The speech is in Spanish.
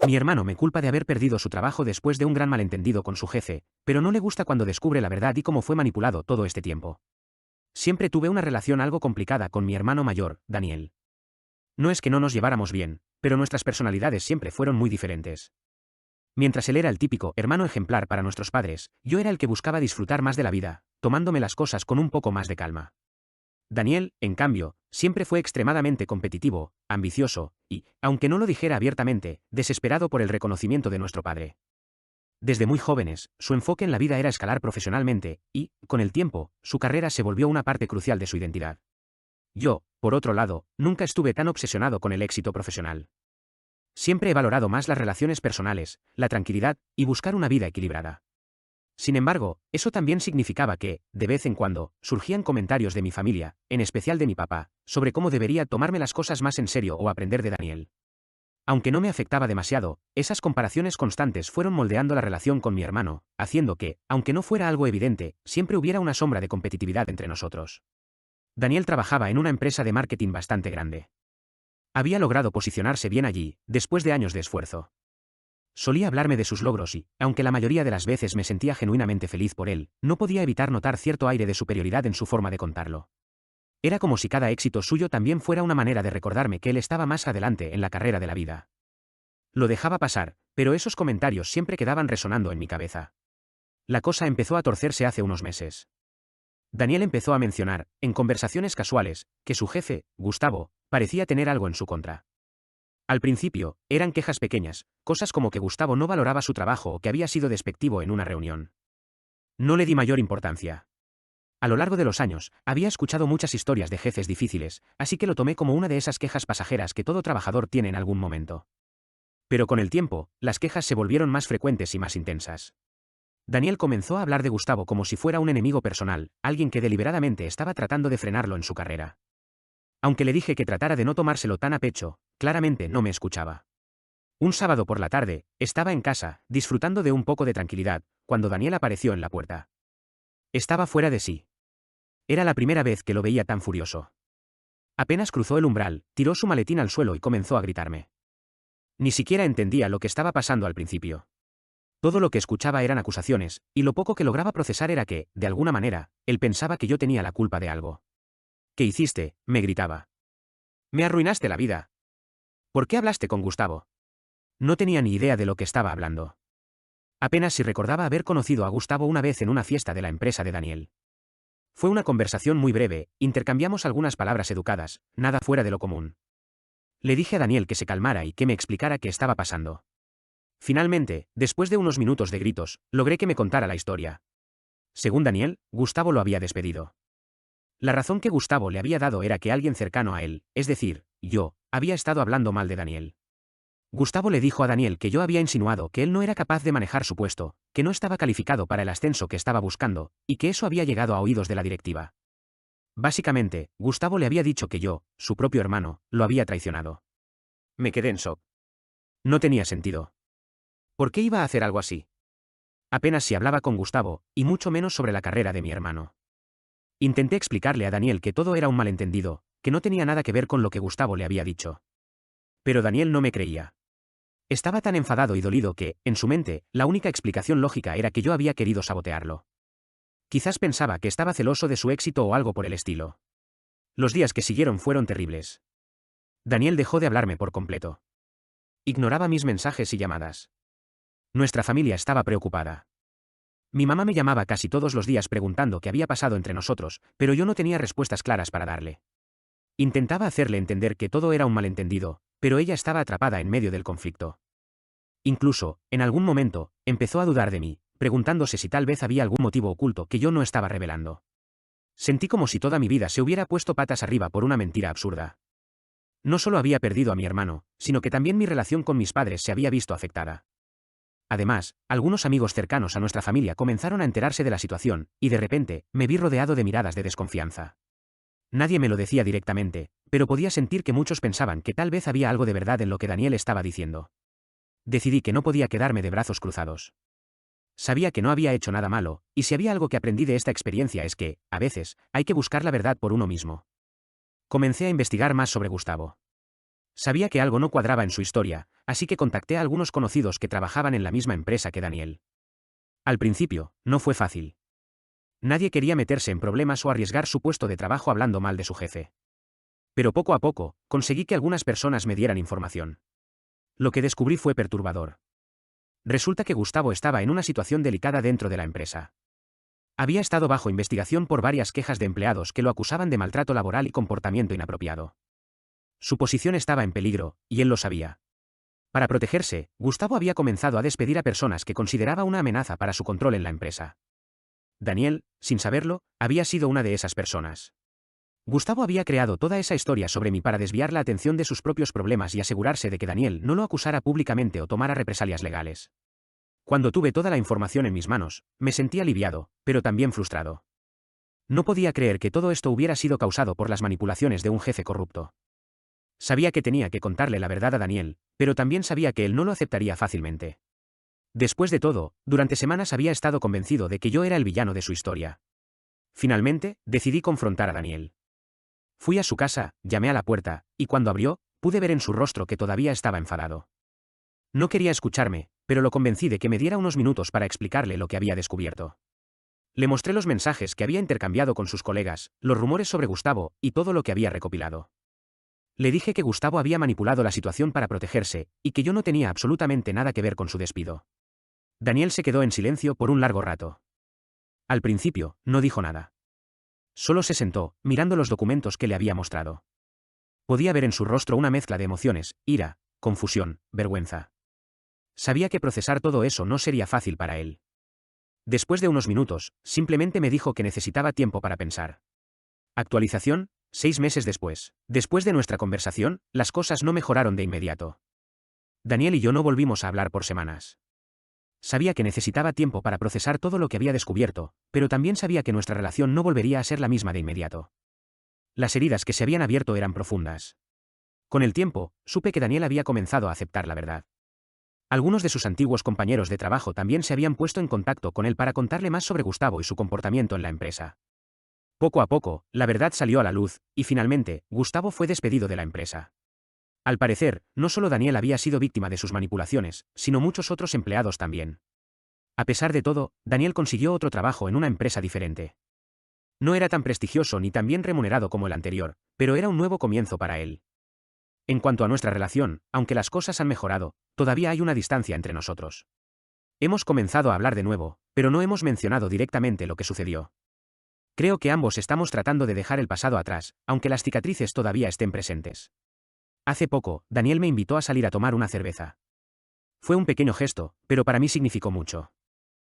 Mi hermano me culpa de haber perdido su trabajo después de un gran malentendido con su jefe, pero no le gusta cuando descubre la verdad y cómo fue manipulado todo este tiempo. Siempre tuve una relación algo complicada con mi hermano mayor, Daniel. No es que no nos lleváramos bien, pero nuestras personalidades siempre fueron muy diferentes. Mientras él era el típico hermano ejemplar para nuestros padres, yo era el que buscaba disfrutar más de la vida, tomándome las cosas con un poco más de calma. Daniel, en cambio, siempre fue extremadamente competitivo, ambicioso, y, aunque no lo dijera abiertamente, desesperado por el reconocimiento de nuestro padre. Desde muy jóvenes, su enfoque en la vida era escalar profesionalmente, y, con el tiempo, su carrera se volvió una parte crucial de su identidad. Yo, por otro lado, nunca estuve tan obsesionado con el éxito profesional. Siempre he valorado más las relaciones personales, la tranquilidad, y buscar una vida equilibrada. Sin embargo, eso también significaba que, de vez en cuando, surgían comentarios de mi familia, en especial de mi papá, sobre cómo debería tomarme las cosas más en serio o aprender de Daniel. Aunque no me afectaba demasiado, esas comparaciones constantes fueron moldeando la relación con mi hermano, haciendo que, aunque no fuera algo evidente, siempre hubiera una sombra de competitividad entre nosotros. Daniel trabajaba en una empresa de marketing bastante grande. Había logrado posicionarse bien allí, después de años de esfuerzo. Solía hablarme de sus logros y, aunque la mayoría de las veces me sentía genuinamente feliz por él, no podía evitar notar cierto aire de superioridad en su forma de contarlo. Era como si cada éxito suyo también fuera una manera de recordarme que él estaba más adelante en la carrera de la vida. Lo dejaba pasar, pero esos comentarios siempre quedaban resonando en mi cabeza. La cosa empezó a torcerse hace unos meses. Daniel empezó a mencionar, en conversaciones casuales, que su jefe, Gustavo, parecía tener algo en su contra. Al principio, eran quejas pequeñas, cosas como que Gustavo no valoraba su trabajo o que había sido despectivo en una reunión. No le di mayor importancia. A lo largo de los años, había escuchado muchas historias de jefes difíciles, así que lo tomé como una de esas quejas pasajeras que todo trabajador tiene en algún momento. Pero con el tiempo, las quejas se volvieron más frecuentes y más intensas. Daniel comenzó a hablar de Gustavo como si fuera un enemigo personal, alguien que deliberadamente estaba tratando de frenarlo en su carrera. Aunque le dije que tratara de no tomárselo tan a pecho, claramente no me escuchaba. Un sábado por la tarde, estaba en casa, disfrutando de un poco de tranquilidad, cuando Daniel apareció en la puerta. Estaba fuera de sí. Era la primera vez que lo veía tan furioso. Apenas cruzó el umbral, tiró su maletín al suelo y comenzó a gritarme. Ni siquiera entendía lo que estaba pasando al principio. Todo lo que escuchaba eran acusaciones, y lo poco que lograba procesar era que, de alguna manera, él pensaba que yo tenía la culpa de algo. ¿Qué hiciste?, me gritaba. Me arruinaste la vida. ¿Por qué hablaste con Gustavo? No tenía ni idea de lo que estaba hablando. Apenas si recordaba haber conocido a Gustavo una vez en una fiesta de la empresa de Daniel. Fue una conversación muy breve, intercambiamos algunas palabras educadas, nada fuera de lo común. Le dije a Daniel que se calmara y que me explicara qué estaba pasando. Finalmente, después de unos minutos de gritos, logré que me contara la historia. Según Daniel, Gustavo lo había despedido. La razón que Gustavo le había dado era que alguien cercano a él, es decir, yo, había estado hablando mal de Daniel. Gustavo le dijo a Daniel que yo había insinuado que él no era capaz de manejar su puesto, que no estaba calificado para el ascenso que estaba buscando, y que eso había llegado a oídos de la directiva. Básicamente, Gustavo le había dicho que yo, su propio hermano, lo había traicionado. Me quedé en shock. No tenía sentido. ¿Por qué iba a hacer algo así? Apenas si hablaba con Gustavo, y mucho menos sobre la carrera de mi hermano. Intenté explicarle a Daniel que todo era un malentendido, que no tenía nada que ver con lo que Gustavo le había dicho. Pero Daniel no me creía. Estaba tan enfadado y dolido que, en su mente, la única explicación lógica era que yo había querido sabotearlo. Quizás pensaba que estaba celoso de su éxito o algo por el estilo. Los días que siguieron fueron terribles. Daniel dejó de hablarme por completo. Ignoraba mis mensajes y llamadas. Nuestra familia estaba preocupada. Mi mamá me llamaba casi todos los días preguntando qué había pasado entre nosotros, pero yo no tenía respuestas claras para darle. Intentaba hacerle entender que todo era un malentendido, pero ella estaba atrapada en medio del conflicto. Incluso, en algún momento, empezó a dudar de mí, preguntándose si tal vez había algún motivo oculto que yo no estaba revelando. Sentí como si toda mi vida se hubiera puesto patas arriba por una mentira absurda. No solo había perdido a mi hermano, sino que también mi relación con mis padres se había visto afectada. Además, algunos amigos cercanos a nuestra familia comenzaron a enterarse de la situación, y de repente, me vi rodeado de miradas de desconfianza. Nadie me lo decía directamente, pero podía sentir que muchos pensaban que tal vez había algo de verdad en lo que Daniel estaba diciendo. Decidí que no podía quedarme de brazos cruzados. Sabía que no había hecho nada malo, y si había algo que aprendí de esta experiencia es que, a veces, hay que buscar la verdad por uno mismo. Comencé a investigar más sobre Gustavo. Sabía que algo no cuadraba en su historia, así que contacté a algunos conocidos que trabajaban en la misma empresa que Daniel. Al principio, no fue fácil. Nadie quería meterse en problemas o arriesgar su puesto de trabajo hablando mal de su jefe. Pero poco a poco, conseguí que algunas personas me dieran información. Lo que descubrí fue perturbador. Resulta que Gustavo estaba en una situación delicada dentro de la empresa. Había estado bajo investigación por varias quejas de empleados que lo acusaban de maltrato laboral y comportamiento inapropiado. Su posición estaba en peligro, y él lo sabía. Para protegerse, Gustavo había comenzado a despedir a personas que consideraba una amenaza para su control en la empresa. Daniel, sin saberlo, había sido una de esas personas. Gustavo había creado toda esa historia sobre mí para desviar la atención de sus propios problemas y asegurarse de que Daniel no lo acusara públicamente o tomara represalias legales. Cuando tuve toda la información en mis manos, me sentí aliviado, pero también frustrado. No podía creer que todo esto hubiera sido causado por las manipulaciones de un jefe corrupto. Sabía que tenía que contarle la verdad a Daniel, pero también sabía que él no lo aceptaría fácilmente. Después de todo, durante semanas había estado convencido de que yo era el villano de su historia. Finalmente, decidí confrontar a Daniel. Fui a su casa, llamé a la puerta, y cuando abrió, pude ver en su rostro que todavía estaba enfadado. No quería escucharme, pero lo convencí de que me diera unos minutos para explicarle lo que había descubierto. Le mostré los mensajes que había intercambiado con sus colegas, los rumores sobre Gustavo, y todo lo que había recopilado. Le dije que Gustavo había manipulado la situación para protegerse, y que yo no tenía absolutamente nada que ver con su despido. Daniel se quedó en silencio por un largo rato. Al principio, no dijo nada. Solo se sentó, mirando los documentos que le había mostrado. Podía ver en su rostro una mezcla de emociones, ira, confusión, vergüenza. Sabía que procesar todo eso no sería fácil para él. Después de unos minutos, simplemente me dijo que necesitaba tiempo para pensar. Actualización, 6 meses después. Después de nuestra conversación, las cosas no mejoraron de inmediato. Daniel y yo no volvimos a hablar por semanas. Sabía que necesitaba tiempo para procesar todo lo que había descubierto, pero también sabía que nuestra relación no volvería a ser la misma de inmediato. Las heridas que se habían abierto eran profundas. Con el tiempo, supe que Daniel había comenzado a aceptar la verdad. Algunos de sus antiguos compañeros de trabajo también se habían puesto en contacto con él para contarle más sobre Gustavo y su comportamiento en la empresa. Poco a poco, la verdad salió a la luz, y finalmente, Gustavo fue despedido de la empresa. Al parecer, no solo Daniel había sido víctima de sus manipulaciones, sino muchos otros empleados también. A pesar de todo, Daniel consiguió otro trabajo en una empresa diferente. No era tan prestigioso ni tan bien remunerado como el anterior, pero era un nuevo comienzo para él. En cuanto a nuestra relación, aunque las cosas han mejorado, todavía hay una distancia entre nosotros. Hemos comenzado a hablar de nuevo, pero no hemos mencionado directamente lo que sucedió. Creo que ambos estamos tratando de dejar el pasado atrás, aunque las cicatrices todavía estén presentes. Hace poco, Daniel me invitó a salir a tomar una cerveza. Fue un pequeño gesto, pero para mí significó mucho.